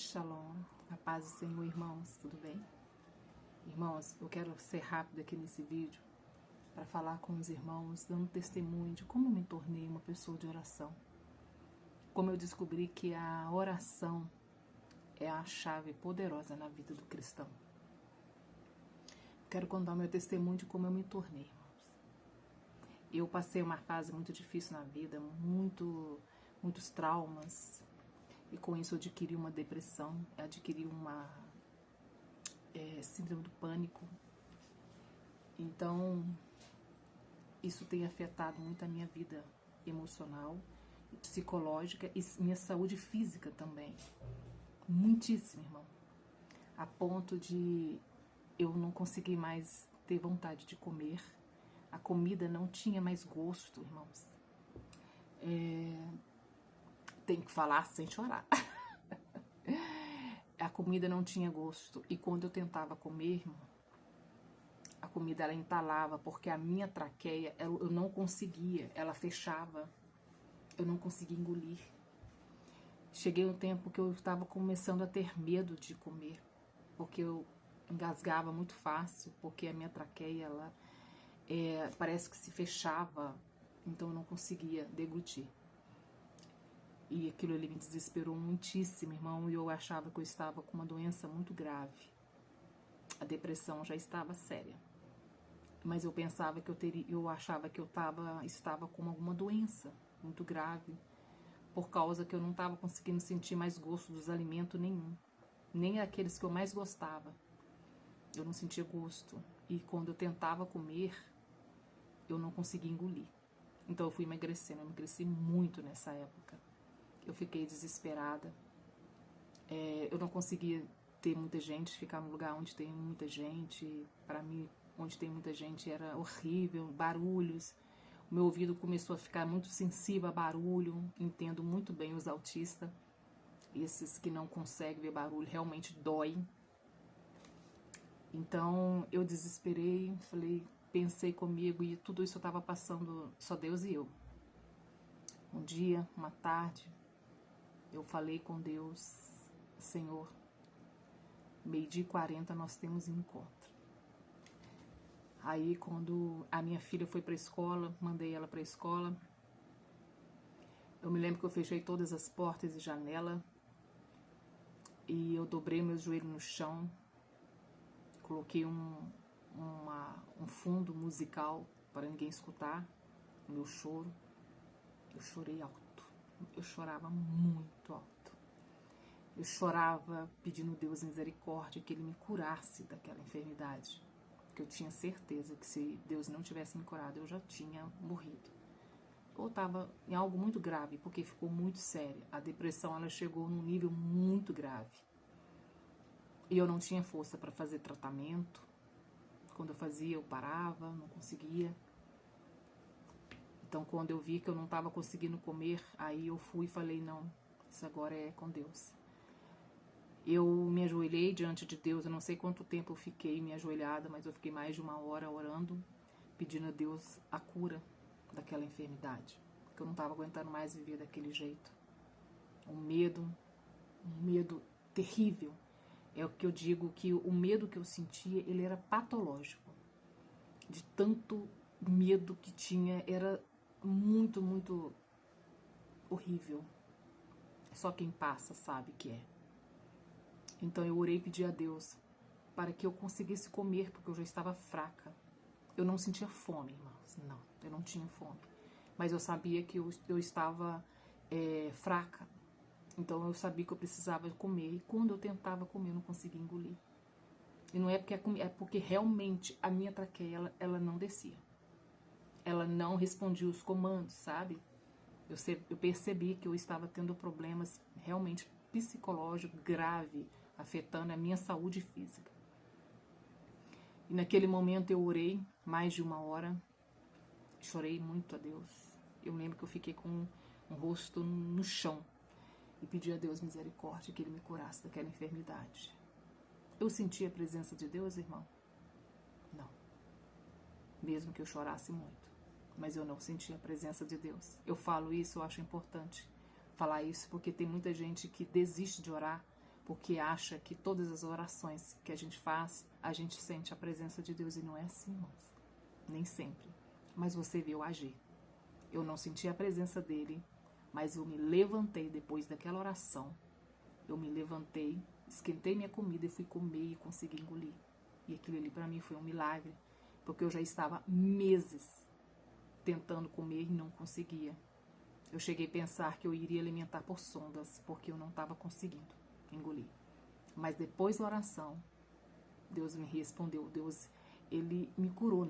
Shalom, a paz do Senhor, irmãos, tudo bem? Irmãos, eu quero ser rápido aqui nesse vídeo para falar com os irmãos, dando testemunho de como eu me tornei uma pessoa de oração. Como eu descobri que a oração é a chave poderosa na vida do cristão. Quero contar o meu testemunho de como eu me tornei, irmãos. Eu passei uma fase muito difícil na vida, muitos traumas. E com isso eu adquiri uma depressão, adquiri uma síndrome do pânico. Então, isso tem afetado muito a minha vida emocional, psicológica e minha saúde física também. Muitíssimo, irmão. A ponto de eu não conseguir mais ter vontade de comer. A comida não tinha mais gosto, irmãos. Tem que falar sem chorar. A comida não tinha gosto. E quando eu tentava comer, irmão, a comida ela entalava, porque a minha traqueia, eu não conseguia, ela fechava. Eu não conseguia engolir. Cheguei um tempo que eu estava começando a ter medo de comer, porque eu engasgava muito fácil, porque a minha traqueia, ela parece que se fechava, então eu não conseguia deglutir. E aquilo ali me desesperou muitíssimo, irmão, e eu achava que eu estava com uma doença muito grave. A depressão já estava séria. Mas eu pensava que eu achava que eu estava com alguma doença muito grave, por causa que eu não estava conseguindo sentir mais gosto dos alimentos nenhum. Nem aqueles que eu mais gostava. Eu não sentia gosto. E quando eu tentava comer, eu não conseguia engolir. Então eu fui emagrecendo, eu emagreci muito nessa época. Eu fiquei desesperada. Eu não conseguia ter muita gente, ficar num lugar onde tem muita gente. Para mim, onde tem muita gente era horrível, barulhos. O meu ouvido começou a ficar muito sensível a barulho. Entendo muito bem os autistas. Esses que não conseguem ver barulho realmente dói. Então eu desesperei, pensei comigo e tudo isso eu estava passando só Deus e eu. Um dia, uma tarde, eu falei com Deus: Senhor, 12h40 nós temos encontro. Aí quando a minha filha foi para a escola, mandei ela para a escola. Eu me lembro que eu fechei todas as portas e janela e eu dobrei meus joelhos no chão, coloquei um fundo musical para ninguém escutar o meu choro. Eu chorei alto, eu chorava muito alto. Eu chorava pedindo a Deus misericórdia, que Ele me curasse daquela enfermidade. Porque eu tinha certeza que se Deus não tivesse me curado, eu já tinha morrido. Ou estava em algo muito grave, porque ficou muito sério. A depressão ela chegou num nível muito grave. E eu não tinha força para fazer tratamento. Quando eu fazia, eu parava, não conseguia. Então, quando eu vi que eu não estava conseguindo comer, aí eu fui e falei: não, isso agora é com Deus. Eu me ajoelhei diante de Deus, eu não sei quanto tempo eu fiquei me ajoelhada, mas eu fiquei mais de 1 hora orando, pedindo a Deus a cura daquela enfermidade, porque eu não estava aguentando mais viver daquele jeito. Um medo terrível. É o que eu digo, que o medo que eu sentia, ele era patológico. De tanto medo que tinha, era muito, muito horrível. Só quem passa sabe que é. Então eu orei e pedi a Deus para que eu conseguisse comer, porque eu já estava fraca. Eu não sentia fome, irmãos. Não, eu não tinha fome. Mas eu sabia que eu estava fraca. Então eu sabia que eu precisava comer. E quando eu tentava comer, eu não conseguia engolir. E não é porque realmente a minha traqueia, ela não descia. Ela não respondia os comandos, sabe? Eu percebi que eu estava tendo problemas realmente psicológicos graves, afetando a minha saúde física. E naquele momento eu orei mais de 1 hora, chorei muito a Deus. Eu lembro que eu fiquei com o rosto no chão e pedi a Deus misericórdia, que Ele me curasse daquela enfermidade. Eu senti a presença de Deus, irmão? Não. Mesmo que eu chorasse muito. Mas eu não senti a presença de Deus. Eu falo isso, eu acho importante falar isso, porque tem muita gente que desiste de orar porque acha que todas as orações que a gente faz, a gente sente a presença de Deus, e não é assim, irmãos. Nem sempre. Mas você viu agir. Eu não senti a presença dele, mas eu me levantei depois daquela oração. Eu me levantei, esquentei minha comida e fui comer e consegui engolir. E aquilo ali para mim foi um milagre, porque eu já estava meses tentando comer e não conseguia. Eu cheguei a pensar que eu iria alimentar por sondas, porque eu não estava conseguindo engolir. Mas depois da oração, Deus me respondeu. Deus, ele me curou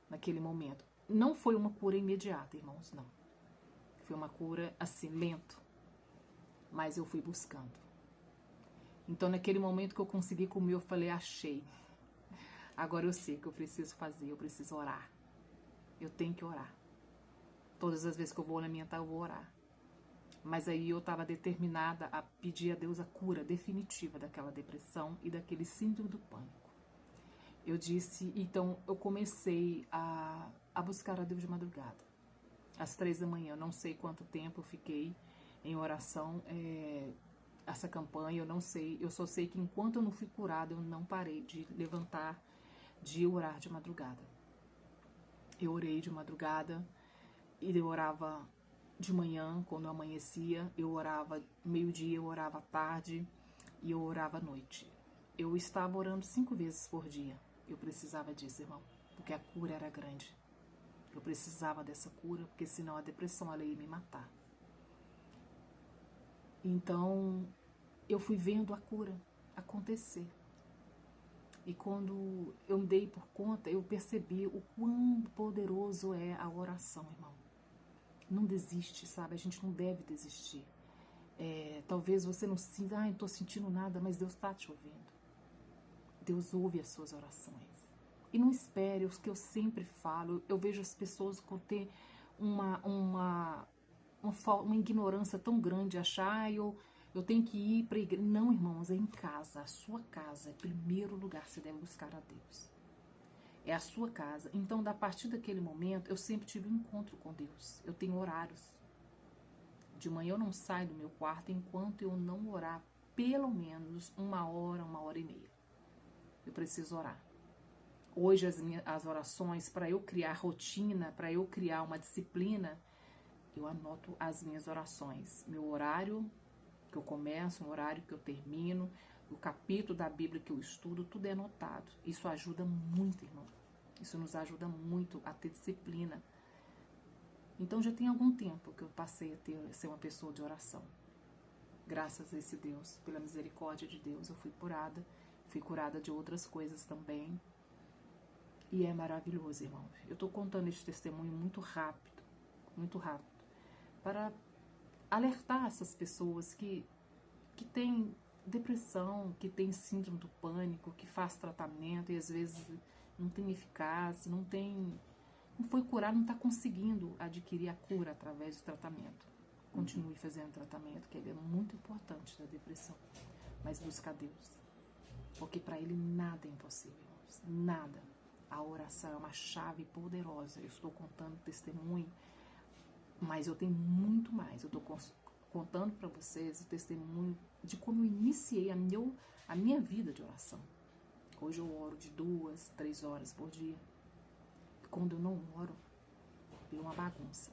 naquele momento. Não foi uma cura imediata, irmãos, não. Foi uma cura assim, lento. Mas eu fui buscando. Então, naquele momento que eu consegui comer, eu falei, achei. Agora eu sei o que eu preciso fazer, eu preciso orar. Eu tenho que orar. Todas as vezes que eu vou alimentar, eu vou orar. Mas aí eu estava determinada a pedir a Deus a cura definitiva daquela depressão e daquele síndrome do pânico. Eu disse, então eu comecei a buscar a Deus de madrugada. Às 3 da manhã, eu não sei quanto tempo eu fiquei em oração, essa campanha, eu não sei. Eu só sei que enquanto eu não fui curada, eu não parei de levantar, de orar de madrugada. Eu orei de madrugada e eu orava de manhã, quando amanhecia, eu orava meio-dia, eu orava à tarde e eu orava à noite. Eu estava orando 5 vezes por dia. Eu precisava disso, irmão, porque a cura era grande. Eu precisava dessa cura, porque senão a depressão ela ia me matar. Então, eu fui vendo a cura acontecer. E quando eu me dei por conta, eu percebi o quão poderoso é a oração, irmão. Não desiste, sabe? A gente não deve desistir. Talvez você não sinta, não estou sentindo nada, mas Deus está te ouvindo. Deus ouve as suas orações. E não espere, o que eu sempre falo, eu vejo as pessoas ter uma ignorância tão grande, achar, eu tenho que ir para a igreja. Não, irmãos, é em casa, a sua casa, é primeiro lugar que você deve buscar a Deus. É a sua casa. Então, a partir daquele momento, eu sempre tive um encontro com Deus. Eu tenho horários. De manhã eu não saio do meu quarto enquanto eu não orar pelo menos 1 hora, 1 hora e meia. Eu preciso orar. Hoje as orações, para eu criar rotina, para eu criar uma disciplina, eu anoto as minhas orações. Meu horário que eu começo, o horário que eu termino, o capítulo da Bíblia que eu estudo, tudo é anotado. Isso ajuda muito, irmão. Isso nos ajuda muito a ter disciplina. Então já tem algum tempo que eu passei a ser uma pessoa de oração. Graças a esse Deus, pela misericórdia de Deus, eu fui curada de outras coisas também. E é maravilhoso, irmão. Eu estou contando esse testemunho muito rápido, para alertar essas pessoas que têm depressão, que têm síndrome do pânico, que faz tratamento e às vezes não tem eficácia, não foi curado, não está conseguindo adquirir a cura através do tratamento. Continue fazendo tratamento, que ele é muito importante da depressão. Mas busca Deus, porque para ele nada é impossível, irmãos. Nada. A oração é uma chave poderosa. Eu estou contando testemunho, mas eu tenho muito mais. Eu estou contando para vocês o testemunho de como eu iniciei a minha vida de oração. Hoje eu oro de 2, 3 horas por dia. E quando eu não oro, vira uma bagunça.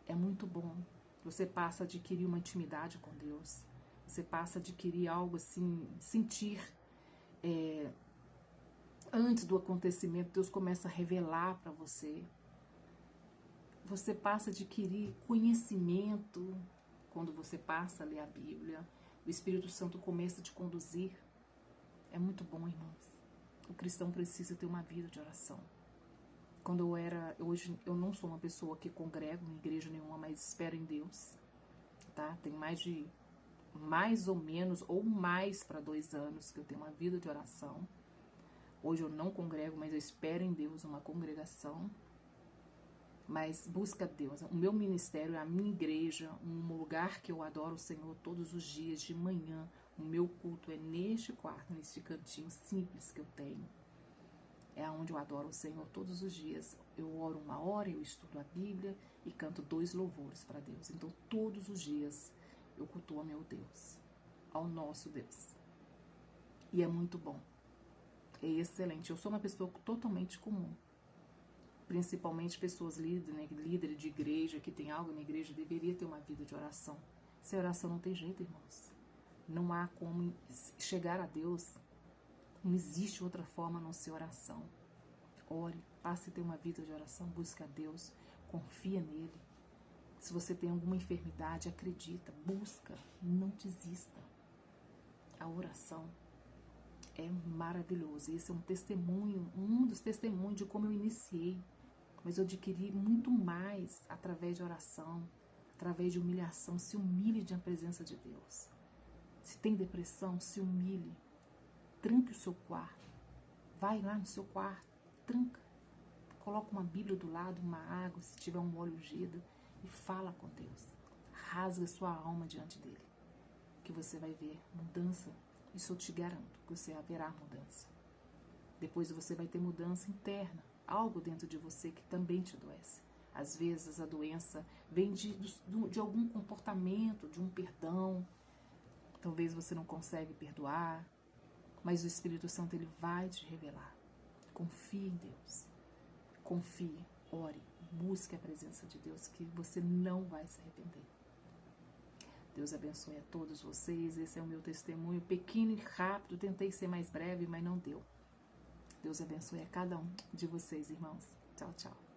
É muito bom. Você passa a adquirir uma intimidade com Deus. Você passa a adquirir algo assim, sentir. Antes do acontecimento, Deus começa a revelar para você. Você passa a adquirir conhecimento quando você passa a ler a Bíblia. O Espírito Santo começa a te conduzir. É muito bom, irmãos. O cristão precisa ter uma vida de oração. Hoje eu não sou uma pessoa que congrego em igreja nenhuma, mas espero em Deus. Tá? Tem mais ou menos, ou mais para 2 anos que eu tenho uma vida de oração. Hoje eu não congrego, mas eu espero em Deus uma congregação. Mas busca Deus. O meu ministério é a minha igreja, um lugar que eu adoro o Senhor todos os dias, de manhã. O meu culto é neste quarto, neste cantinho simples que eu tenho. É onde eu adoro o Senhor todos os dias. Eu oro 1 hora, eu estudo a Bíblia e canto 2 louvores para Deus. Então, todos os dias eu cultuo a meu Deus. ao nosso Deus. E é muito bom. É excelente. Eu sou uma pessoa totalmente comum. Principalmente pessoas líderes, né, líderes de igreja, que tem algo na igreja, deveria ter uma vida de oração. Sem oração não tem jeito, irmãos. Não há como chegar a Deus. Não existe outra forma a não ser oração. Ore, passe a ter uma vida de oração, busque a Deus, confia nele. Se você tem alguma enfermidade, acredita, busca, não desista. A oração é maravilhoso. Esse é um testemunho, um dos testemunhos de como eu iniciei. Mas eu adquiri muito mais através de oração, através de humilhação. Se humilhe diante da presença de Deus. Se tem depressão, se humilhe. Tranque o seu quarto. Vai lá no seu quarto, tranca. Coloca uma Bíblia do lado, uma água, se tiver um óleo ungido, e fala com Deus. Rasga sua alma diante dele. Que você vai ver mudança. Isso eu te garanto, que você haverá mudança. Depois você vai ter mudança interna. Algo dentro de você que também te adoece. Às vezes a doença vem de algum comportamento, de um perdão. Talvez você não consegue perdoar, mas o Espírito Santo ele vai te revelar. Confie em Deus. Confie, ore, busque a presença de Deus, que você não vai se arrepender. Deus abençoe a todos vocês. Esse é o meu testemunho, pequeno e rápido. Tentei ser mais breve, mas não deu. Deus abençoe a cada um de vocês, irmãos. Tchau, tchau.